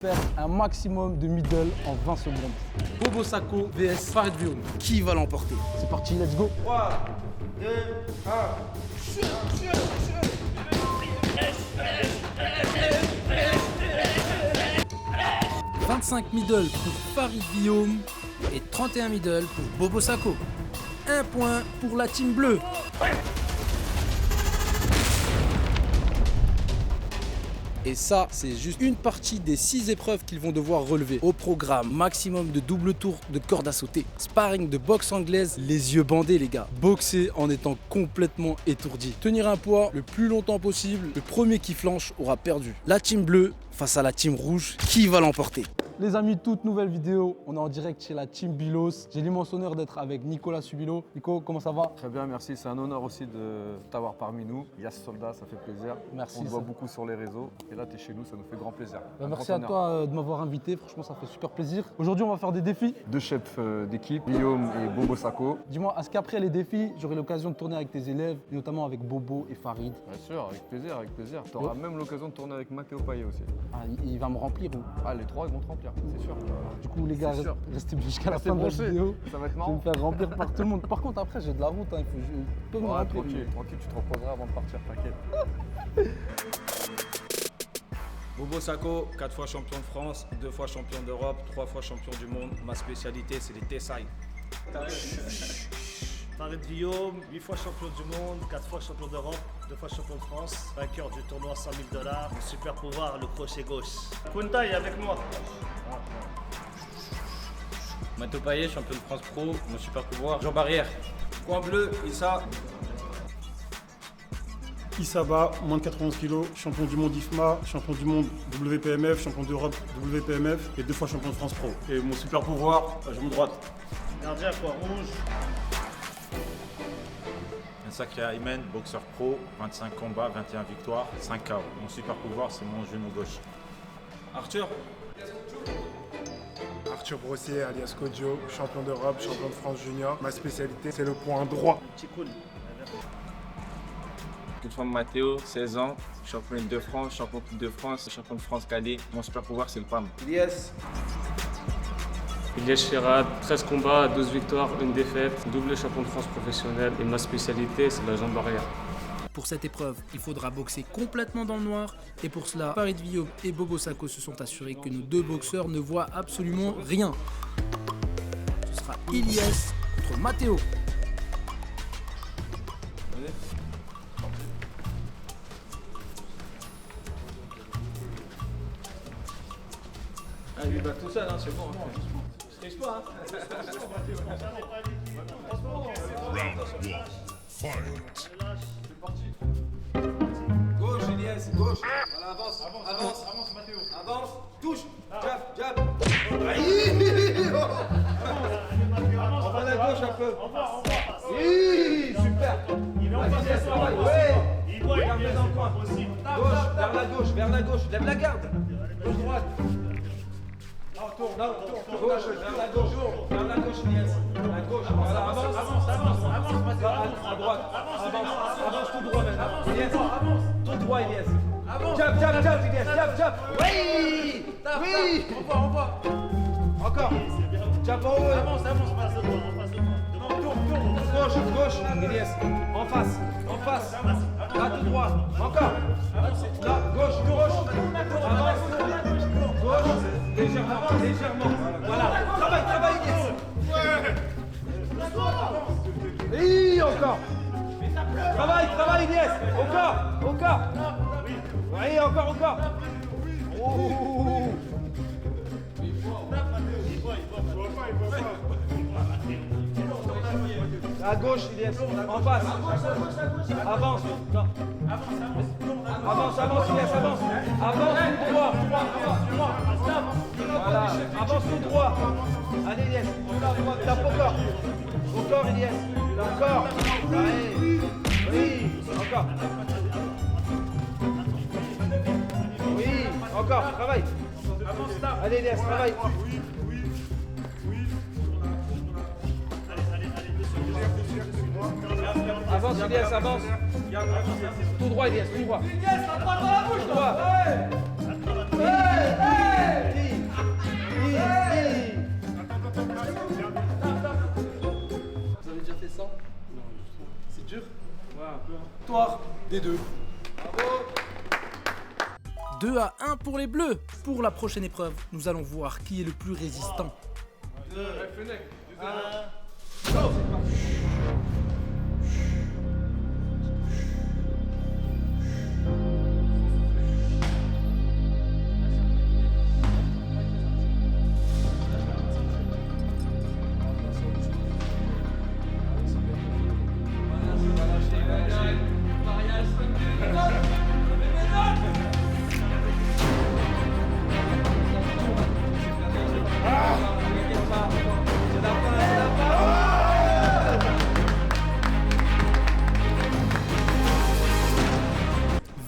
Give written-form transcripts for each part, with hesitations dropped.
Faire un maximum de middle en 20 secondes. Bobo Sako vs Farid Vioum. Qui va l'emporter? C'est parti, let's go. 3, 2, 1. 25 middle pour Farid Vioum et 31 middle pour Bobo Sako. Un point pour la team bleue. Et ça, c'est juste une partie des 6 épreuves qu'ils vont devoir relever. Au programme, maximum de double tour de corde à sauter, sparring de boxe anglaise, les yeux bandés les gars. Boxer en étant complètement étourdi. Tenir un poids le plus longtemps possible, le premier qui flanche aura perdu. La team bleue face à la team rouge, qui va l'emporter? Les amis, toute nouvelle vidéo, on est en direct chez la team Bilos. J'ai l'immense honneur d'être avec Nicolas Subilo. Nico, comment ça va? Très bien, merci. C'est un honneur aussi de t'avoir parmi nous. Yas Soldat, ça fait plaisir. Merci. On te voit beaucoup sur les réseaux. Et là, tu es chez nous, ça nous fait grand plaisir. Merci à toi de m'avoir invité. Franchement, ça fait super plaisir. Aujourd'hui, on va faire des défis. Deux chefs d'équipe, Guillaume et Bobo Sako. Dis-moi, est-ce qu'après les défis, j'aurai l'occasion de tourner avec tes élèves, et notamment avec Bobo et Farid? Bien sûr, avec plaisir, avec plaisir. Tu auras même l'occasion de tourner avec Mathéo Payet aussi. Ah, il va me remplir ou? Ah, les trois, ils vont te remplir, c'est sûr. Du coup, les gars, C'est sûr. restez jusqu'à la Restez fin de la branchés. vidéo. Ça va être Je vais marrant. me faire remplir par tout le monde. Par contre, après, j'ai de la route. Il faut que je peux me Ouais, remplir. tranquille, tranquille, tu te reposeras avant de partir, t'inquiète. Bobo Sako, 4 fois champion de France, 2 fois champion d'Europe, 3 fois champion du monde. Ma spécialité, c'est les Tessai. Farid Vioum, 8 fois champion du monde, 4 fois champion d'Europe, 2 fois champion de France, vainqueur du tournoi 100 000 $. Mon super pouvoir, le crochet gauche. Kunta est avec moi. Mathéo Payet, champion de France Pro, mon super pouvoir, Jean Barrière. Coin bleu, Issa. Issaba, moins de 91 kg, champion du monde IFMA, champion du monde WPMF, champion d'Europe WPMF et 2 fois champion de France Pro. Et mon super pouvoir, jambe droite. Gardien poids rouge. Un sacré Ayman, boxeur pro, 25 combats, 21 victoires, 5 KO. Mon super pouvoir, c'est mon genou gauche. Arthur. Arthur Brossier, alias Kodjo, champion d'Europe, champion de France junior. Ma spécialité, c'est le point droit. Tikoun. Toute femme Mathéo, 16 ans, champion de France, champion de France, champion de France cadet. Mon super pouvoir, c'est le PAM. Ilyes. Ilyes Chirad, 13 combats, 12 victoires, 1 défaite, double champion de France professionnel et ma spécialité c'est la jambe arrière. Pour cette épreuve, il faudra boxer complètement dans le noir et pour cela, Farid Vioum et Bobo Sako se sont assurés que nos deux boxeurs ne voient absolument rien. Ce sera Ilyes contre Mathéo. Ah, il va tout seul, hein, c'est bon. Je triche pas, hein. Gauche, Elias, gauche. Voilà, avance, avance, avance, Mathéo. Avance, touche, jab, jab. On va à la gauche un peu. Oui, super. Il est en face de soi. Il doit Regarde dans le coin. Gauche, vers la gauche, lève la garde. Gauche, droite. Gauche, vers la gauche, Elias. La gauche, voilà, avance, avance, Mathéo. à droite, avance tout droit maintenant. Elias, tout droit, Elias. Jab, jab, jab, Elias, jab, jab. Oui, oui. On voit. Encore. Jab en haut. Avance, en face de toi, Gauche, gauche, Elias. En face. Là, tout droit. Encore. Là, gauche. Avance. Gauche. Légèrement. Voilà. Travaille, Elias. Oui, encore. Travaille, Elias. Encore. Oui, encore. Oh. À gauche, Elias. En face. Avance. Non. Avance, Elias, avance. Avance tout droit. Voilà. Avance tout droit. Allez, Elias. Tape encore, Elias. Encore. Allez. Oui. Encore. Oui. Encore. Travaille. Allez, Elias, travaille. Avance, Elias, avance. Tout droit, Elias, tout droit. Elias, la droite dans la bouche, droit. des deux. 2-1 pour les Bleus. Pour la prochaine épreuve, nous allons voir qui est le plus résistant.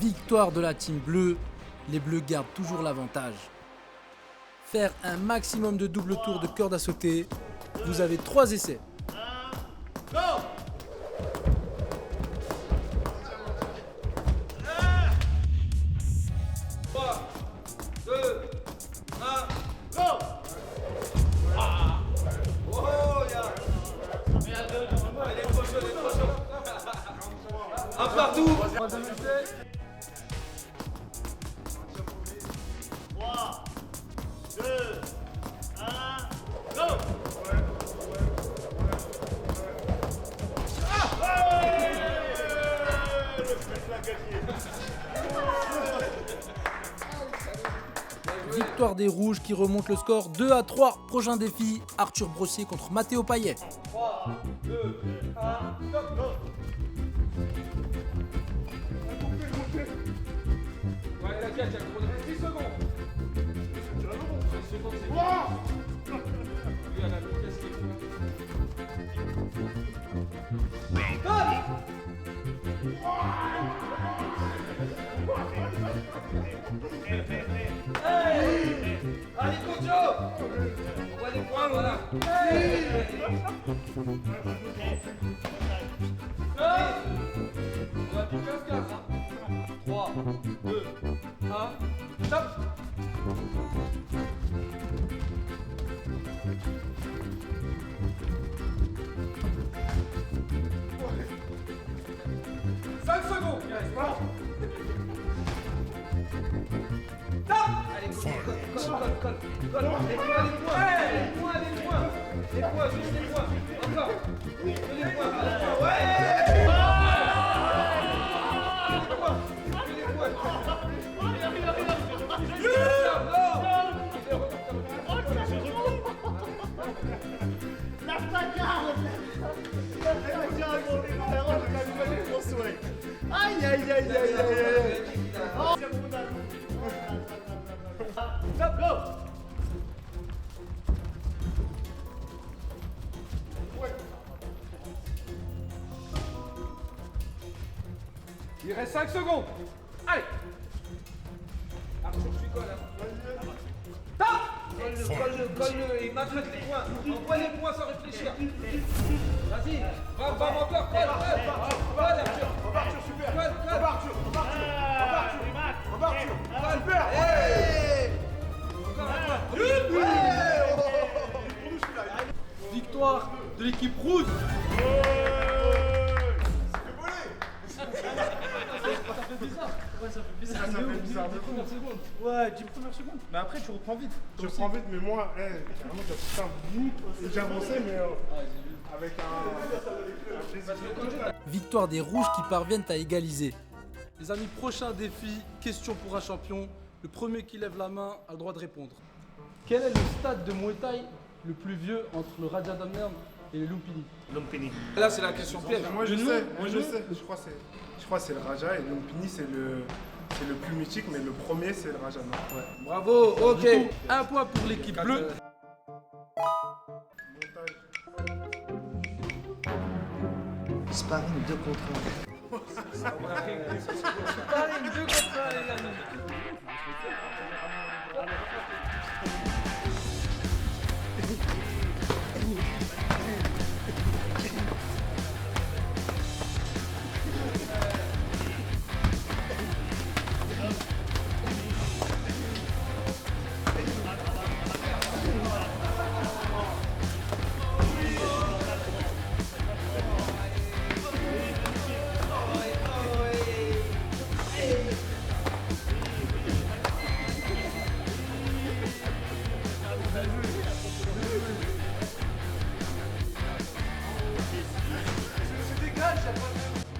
Victoire de la team bleue, les bleus gardent toujours l'avantage. Faire un maximum de double tour de corde à sauter, vous avez 3 essais. Un partout. 3, 2, 1, go! Victoire des rouges qui remonte le score 2-3. Prochain défi, Arthur Brossier contre Mathéo Payet. 3, 2, 1, stop, go! Ouais, la catch, il 10 secondes. 10 secondes, c'est bon. Lui, à la vitesse qu'il Allez, Kojo! On voit les points, voilà. On va plus 15-15. 3, 2, 1, stop! Secondes. Stop! Allez, colle. Les points, juste les points. Encore. Les points. Ouais! Aïe aïe aïe aïe aïe aïe. Stop, go. Il reste 5 secondes. Allez. Arthur, je suis colle. Stop! Colle-le et maltraite les points. Envoie les points sans réfléchir. Vas-y. Va encore. Colle, Arthur. Arthur, super. Colle. Arthur. Super. Victoire de l'équipe rouge. Ça fait bizarre de fou. Ouais, 10 premières secondes. Mais après, tu reprends vite. Je reprends vite, mais moi, carrément, t'as tout ça bout. Et j'ai avancé, mais avec un plaisir. Victoire des rouges qui parviennent à égaliser. Les amis, prochain défi, question pour un champion. Le premier qui lève la main a le droit de répondre. Quel est le stade de Muay Thai le plus vieux entre le Raja Damnern et le Lumpini? Lumpini. Là, c'est la question piège. Moi, je sais. Je crois que c'est le Raja et Lumpini, c'est le plus mythique, mais le premier, c'est le Raja. Non, ouais. Bravo, ok. Un point pour l'équipe bleue. Sparring 2 contre 1. Sparring 2 contre 1, les amis.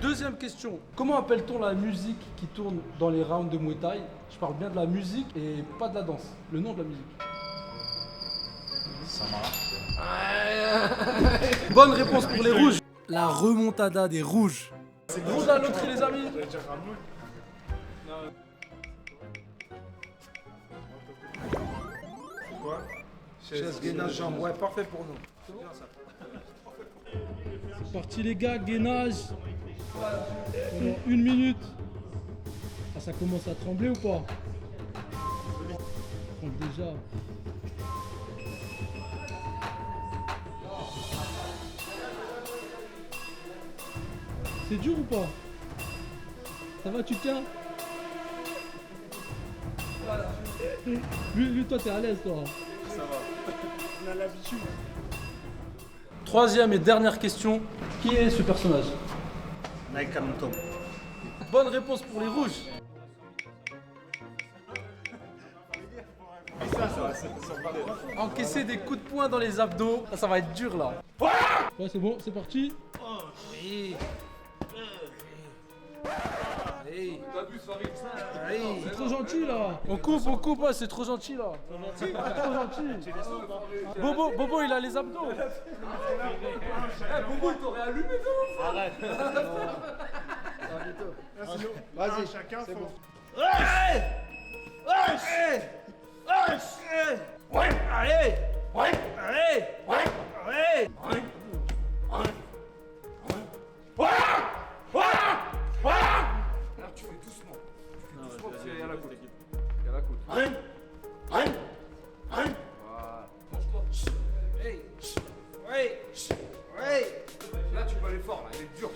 Deuxième question. Comment appelle-t-on la musique qui tourne dans les rounds de Muay Thai? Je parle bien de la musique et pas de la danse. Le nom de la musique. Bonne réponse pour les rouges. La remontada des rouges. C'est gros à l'autre, les amis. Quoi? Chaise, gainage, jambe. Ouais, parfait pour nous. C'est bien ça. C'est parti les gars, gainage. Pendant 1 minute. Ah, ça commence à trembler ou pas? Ça tremble déjà. C'est dur ou pas? Ça va, tu tiens? Lui, toi, t'es à l'aise, toi. Ça va. On a l'habitude. Troisième et dernière question. Qui est ce personnage? Naikamoto. Bonne réponse pour les rouges. Encaisser des coups de poing dans les abdos, ça va être dur là. Ouais, c'est bon, c'est parti. Oui. C'est trop gentil là. On coupe, ouais, c'est trop gentil là. C'est trop gentil. Bobo, il a les abdos. Bobo, il t'aurait allumé de ouf. Arrête. Vas-y, chacun son. Tu fais doucement. Parce qu'il y a la côte. Il y a la côte. Là, tu peux aller fort, là. Il est dur.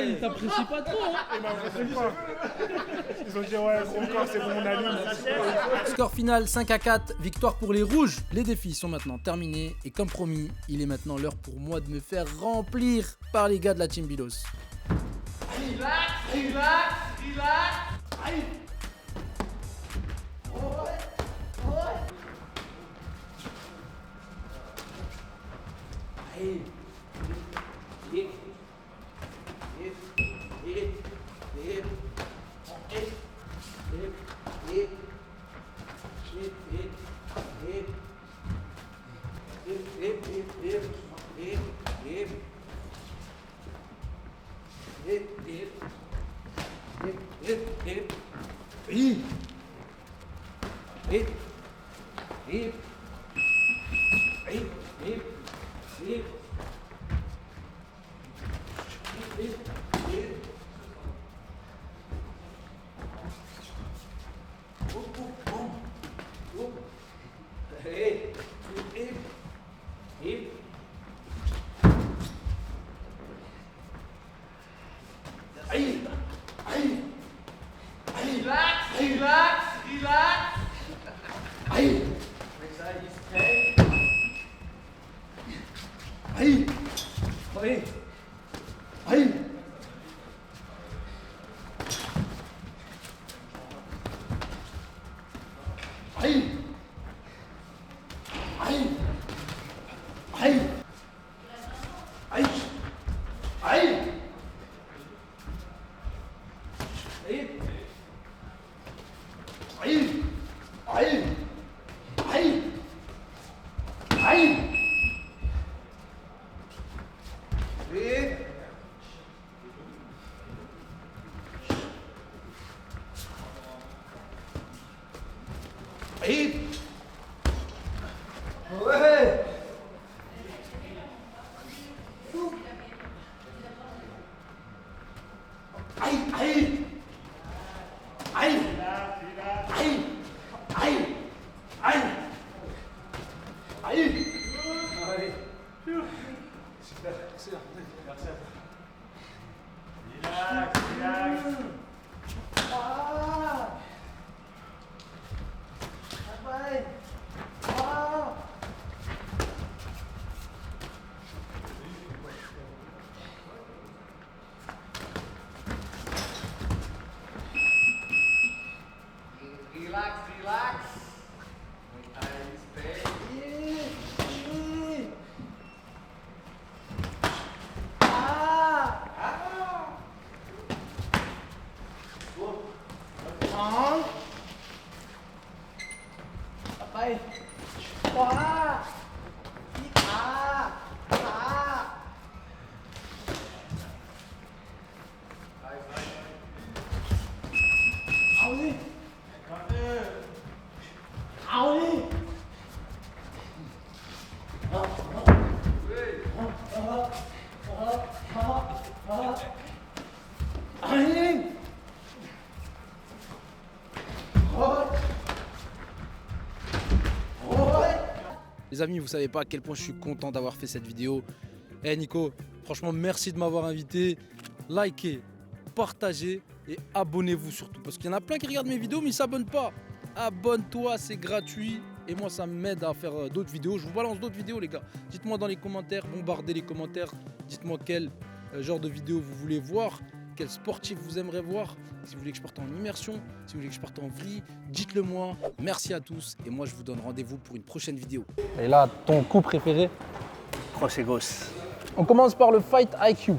Il t'apprécie pas trop, hein? Ils m'apprécient pas. Ils ont dit, ouais, gros corps, c'est bon, on allume. Score final 5-4, victoire pour les rouges. Les défis sont maintenant terminés et comme promis, il est maintenant l'heure pour moi de me faire remplir par les gars de la Team Bilos. Relax. Aïe. relax, relax. Muay Thai, respect. Vai. Porra! Ah! Ah! Vai, vai, vai. Audi! Audi! Les amis, vous savez pas à quel point je suis content d'avoir fait cette vidéo. Eh Nico, franchement merci de m'avoir invité. Likez, partagez et abonnez-vous surtout. Parce qu'il y en a plein qui regardent mes vidéos mais ils s'abonnent pas. Abonne-toi, c'est gratuit. Et moi ça m'aide à faire d'autres vidéos. Je vous balance d'autres vidéos les gars. Dites-moi dans les commentaires, bombardez les commentaires. Dites-moi quel genre de vidéo vous voulez voir. Quel sportif vous aimeriez voir. Si vous voulez que je parte en immersion, si vous voulez que je parte en vrille, dites-le moi. Merci à tous et moi je vous donne rendez-vous pour une prochaine vidéo. Et là, ton coup préféré? Crochet gauche. On commence par le Fight IQ.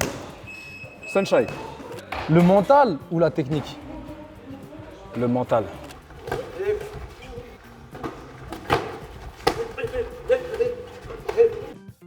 Sunshine. Le mental ou la technique? Le mental.